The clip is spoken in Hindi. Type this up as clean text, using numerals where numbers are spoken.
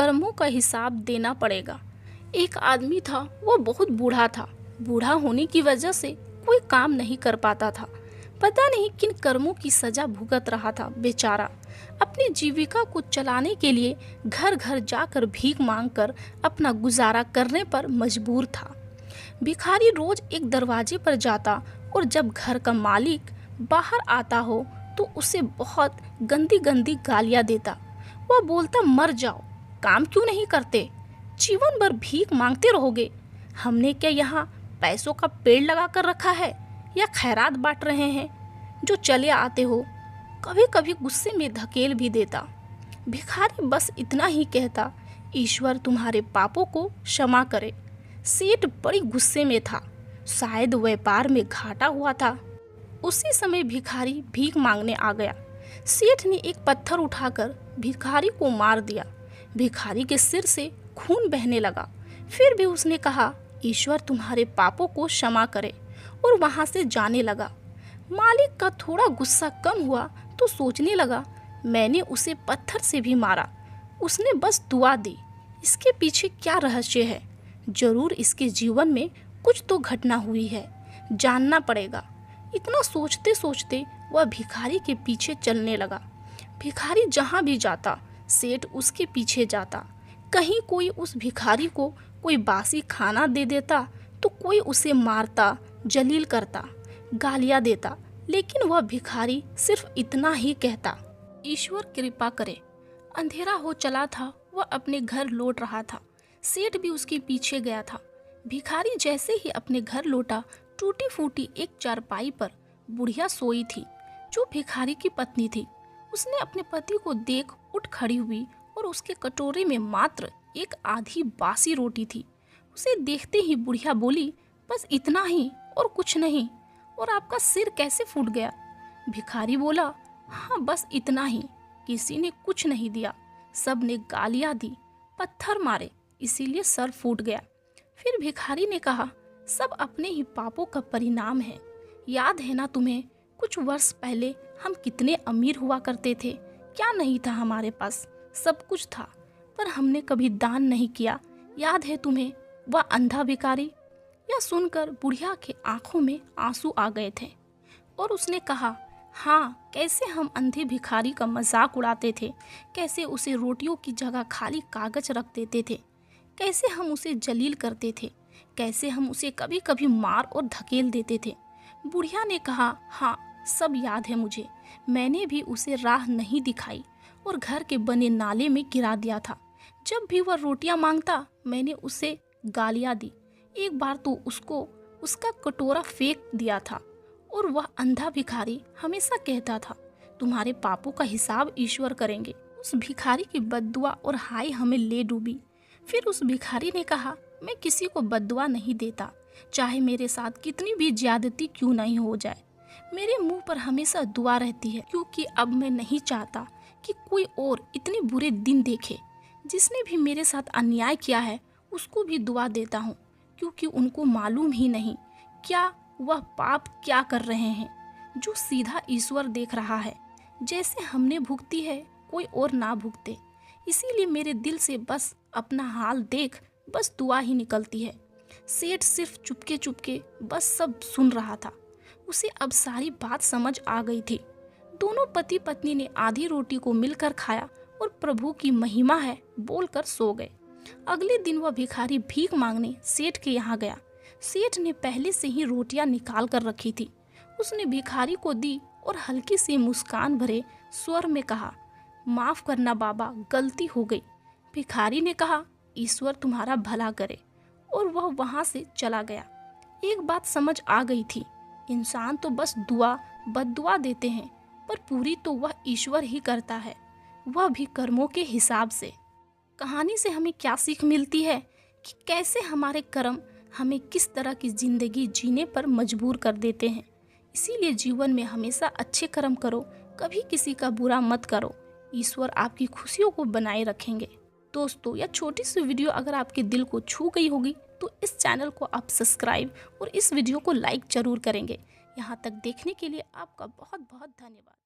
कर्मों का हिसाब देना पड़ेगा। एक आदमी था, वो बहुत बूढ़ा था। बूढ़ा होने की वजह से कोई काम नहीं कर पाता था। पता नहीं किन कर्मों की सजा भुगत रहा था बेचारा। अपनी जीविका को चलाने के लिए घर घर जाकर भीख मांगकर अपना गुजारा करने पर मजबूर था। भिखारी रोज एक दरवाजे पर जाता और जब घर का मालिक बाहर आता हो तो उसे बहुत गंदी गंदी गालियां देता। वह बोलता, मर जाओ, काम क्यों नहीं करते, जीवन भर भीख मांगते रहोगे। हमने क्या यहाँ पैसों का पेड़ लगा कर रखा है या खैरात बांट रहे हैं जो चले आते हो। कभी कभी गुस्से में धकेल भी देता। भिखारी बस इतना ही कहता, ईश्वर तुम्हारे पापों को क्षमा करे। सेठ बड़ी गुस्से में था, शायद व्यापार में घाटा हुआ था। उसी समय भिखारी भीख मांगने आ गया। सेठ ने एक पत्थर उठाकर भिखारी को मार दिया। भिखारी के सिर से खून बहने लगा। फिर भी उसने कहा, ईश्वर तुम्हारे पापों को क्षमा करे, और वहां से जाने लगा। मालिक का थोड़ा गुस्सा कम हुआ तो सोचने लगा, मैंने उसे पत्थर से भी मारा, उसने बस दुआ दी। इसके पीछे क्या रहस्य है? जरूर इसके जीवन में कुछ तो घटना हुई है, जानना पड़ेगा। इतना सोचते सोचते वह भिखारी के पीछे चलने लगा। भिखारी जहाँ भी जाता सेठ उसके पीछे जाता। कहीं कोई उस भिखारी को कोई बासी खाना दे देता तो कोई उसे मारता, जलील करता, गालियाँ देता, लेकिन वह भिखारी सिर्फ इतना ही कहता, ईश्वर कृपा करे। अंधेरा हो चला था, वह अपने घर लौट रहा था। सेठ भी उसके पीछे गया था। भिखारी जैसे ही अपने घर लौटा, टूटी फूटी एक चारपाई पर बुढ़िया सोई थी, जो भिखारी की पत्नी थी। उसने अपने पति को देख उठ खड़ी हुई और उसके कटोरे में मात्र एक आधी बासी रोटी थी। उसे देखते ही बुढ़िया बोली, बस इतना ही और कुछ नहीं, और आपका सिर कैसे फूट गया? भिखारी बोला, हाँ बस इतना ही, किसी ने कुछ नहीं दिया, सब ने गालियाँ दी, पत्थर मारे, इसीलिए सर फूट गया। फिर भिखारी ने कहा, सब अपने ही पापों का परिणाम है। याद है ना तुम्हें, कुछ वर्ष पहले हम कितने अमीर हुआ करते थे, क्या नहीं था हमारे पास, सब कुछ था, पर हमने कभी दान नहीं किया। याद है तुम्हें वह अंधा भिखारी? यह सुनकर बुढ़िया के आंखों में आंसू आ गए थे और उसने कहा, हाँ, कैसे हम अंधे भिखारी का मजाक उड़ाते थे, कैसे उसे रोटियों की जगह खाली कागज रख देते थे, कैसे हम उसे जलील करते थे, कैसे हम उसे कभी कभी मार और धकेल देते थे। बुढ़िया ने कहा, हाँ सब याद है मुझे, मैंने भी उसे राह नहीं दिखाई और घर के बने नाले में गिरा दिया था। जब भी वह रोटियां मांगता मैंने उसे गालियां दी। एक बार तो उसको उसका कटोरा फेंक दिया था। और वह अंधा भिखारी हमेशा कहता था, तुम्हारे पापों का हिसाब ईश्वर करेंगे। उस भिखारी की बद्दुआ और हाय हमें ले डूबी। फिर उस भिखारी ने कहा, मैं किसी को बद्दुआ नहीं देता, चाहे मेरे साथ कितनी भी ज्यादती क्यों नहीं हो जाए। मेरे मुंह पर हमेशा दुआ रहती है, क्योंकि अब मैं नहीं चाहता कि कोई और इतने बुरे दिन देखे। जिसने भी मेरे साथ अन्याय किया है उसको भी दुआ देता हूँ, क्योंकि उनको मालूम ही नहीं क्या वह पाप क्या कर रहे हैं, जो सीधा ईश्वर देख रहा है। जैसे हमने भुगती है कोई और ना भुगते। इसीलिए मेरे दिल से बस अपना हाल देख बस दुआ ही निकलती है। सेठ सिर्फ चुपके चुपके बस सब सुन रहा था। उसे अब सारी बात समझ आ गई थी। दोनों पति पत्नी ने आधी रोटी को मिलकर खाया और प्रभु की महिमा है बोलकर सो गए। अगले दिन वह भिखारी भीख मांगने सेठ के यहाँ गया। सेठ ने पहले से ही रोटियां निकाल कर रखी थी। उसने भिखारी को दी और हल्की सी मुस्कान भरे स्वर में कहा, माफ करना बाबा, गलती हो गई। भिखारी ने कहा, ईश्वर तुम्हारा भला करे, और वह वहां से चला गया। एक बात समझ आ गई थी, इंसान तो बस दुआ बद्दुआ देते हैं, पर पूरी तो वह ईश्वर ही करता है, वह भी कर्मों के हिसाब से। कहानी से हमें क्या सीख मिलती है कि कैसे हमारे कर्म हमें किस तरह की जिंदगी जीने पर मजबूर कर देते हैं। इसीलिए जीवन में हमेशा अच्छे कर्म करो, कभी किसी का बुरा मत करो। ईश्वर आपकी खुशियों को बनाए रखेंगे। दोस्तों, यह छोटी सी वीडियो अगर आपके दिल को छू गई होगी तो इस चैनल को आप सब्सक्राइब और इस वीडियो को लाइक जरूर करेंगे। यहाँ तक देखने के लिए आपका बहुत बहुत धन्यवाद।